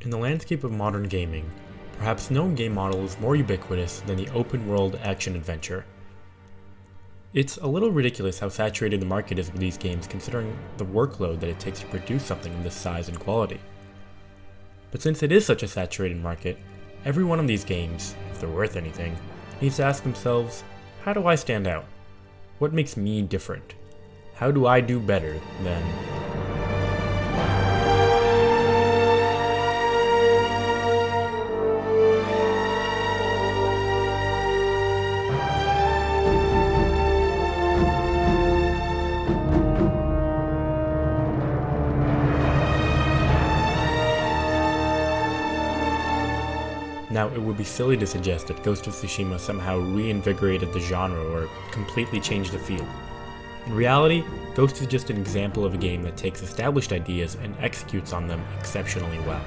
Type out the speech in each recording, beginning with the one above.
In the landscape of modern gaming, perhaps no game model is more ubiquitous than the open-world action-adventure. It's a little ridiculous how saturated the market is with these games considering the workload that it takes to produce something of this size and quality. But since it is such a saturated market, every one of these games, if they're worth anything, needs to ask themselves, how do I stand out? What makes me different? How do I do better than... Now, it would be silly to suggest that Ghost of Tsushima somehow reinvigorated the genre or completely changed the field. In reality, Ghost is just an example of a game that takes established ideas and executes on them exceptionally well.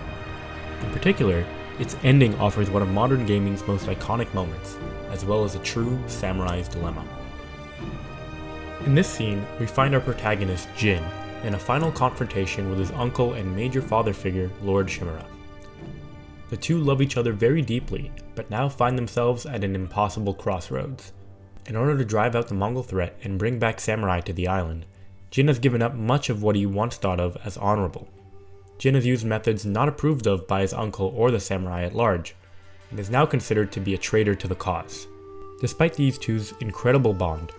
In particular, its ending offers one of modern gaming's most iconic moments, as well as a true samurai's dilemma. In this scene, we find our protagonist, Jin, in a final confrontation with his uncle and major father figure, Lord Shimura. The two love each other very deeply, but now find themselves at an impossible crossroads. In order to drive out the Mongol threat and bring back samurai to the island, Jin has given up much of what he once thought of as honorable. Jin has used methods not approved of by his uncle or the samurai at large, and is now considered to be a traitor to the cause. Despite these two's incredible bond,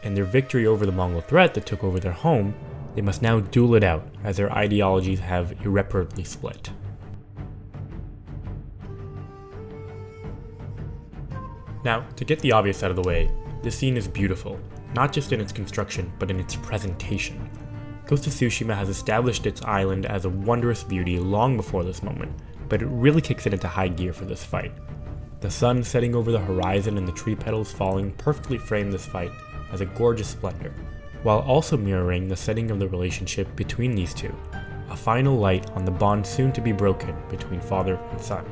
and their victory over the Mongol threat that took over their home, they must now duel it out as their ideologies have irreparably split. Now, to get the obvious out of the way, this scene is beautiful, not just in its construction, but in its presentation. Ghost of Tsushima has established its island as a wondrous beauty long before this moment, but it really kicks it into high gear for this fight. The sun setting over the horizon and the tree petals falling perfectly frame this fight as a gorgeous splendor, while also mirroring the setting of the relationship between these two, a final light on the bond soon to be broken between father and son.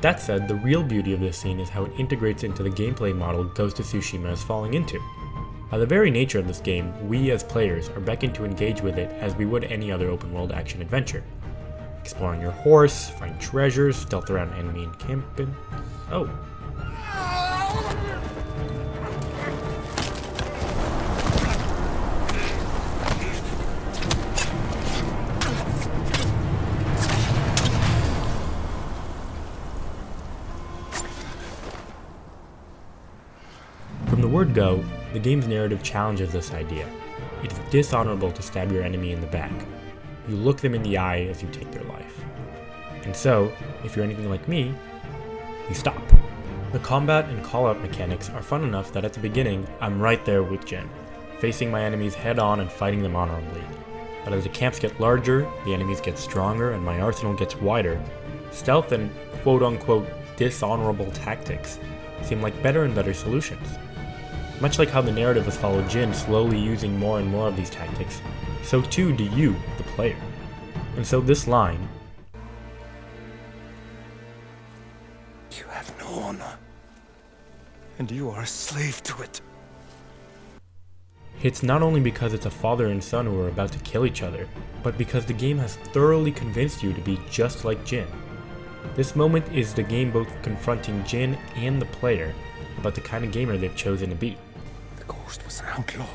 That said, the real beauty of this scene is how it integrates into the gameplay model Ghost of Tsushima is falling into. By the very nature of this game, we as players are beckoned to engage with it as we would any other open-world action-adventure. Exploring your horse, find treasures, stealth around enemy encampment... Oh. From the word go, the game's narrative challenges this idea. It is dishonorable to stab your enemy in the back. You look them in the eye as you take their life. And so, if you're anything like me, you stop. The combat and call-out mechanics are fun enough that at the beginning, I'm right there with Jin, facing my enemies head-on and fighting them honorably. But as the camps get larger, the enemies get stronger, and my arsenal gets wider, stealth and quote-unquote dishonorable tactics seem like better and better solutions. Much like how the narrative has followed Jin slowly using more and more of these tactics, so too do you, the player. And so this line, "You have no honor, and you are a slave to it," hits not only because it's a father and son who are about to kill each other, but because the game has thoroughly convinced you to be just like Jin. This moment is the game both confronting Jin and the player about the kind of gamer they've chosen to be. The Ghost was an outlaw.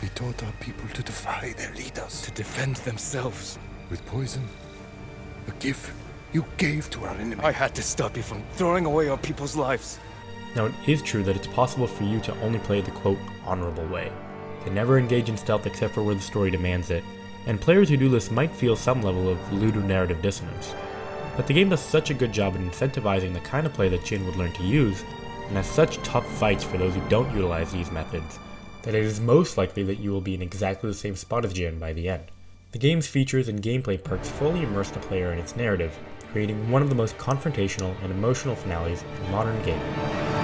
We taught our people to defy their leaders, to defend themselves. With poison, a gift you gave to our enemy. I had to stop you from throwing away our people's lives. Now, it is true that it's possible for you to only play the quote honorable way, to never engage in stealth except for where the story demands it, and players who do this might feel some level of ludonarrative dissonance. But the game does such a good job in incentivizing the kind of play that Jin would learn to use, and has such tough fights for those who don't utilize these methods, that it is most likely that you will be in exactly the same spot as Jin by the end. The game's features and gameplay perks fully immerse the player in its narrative, creating one of the most confrontational and emotional finales in modern gaming.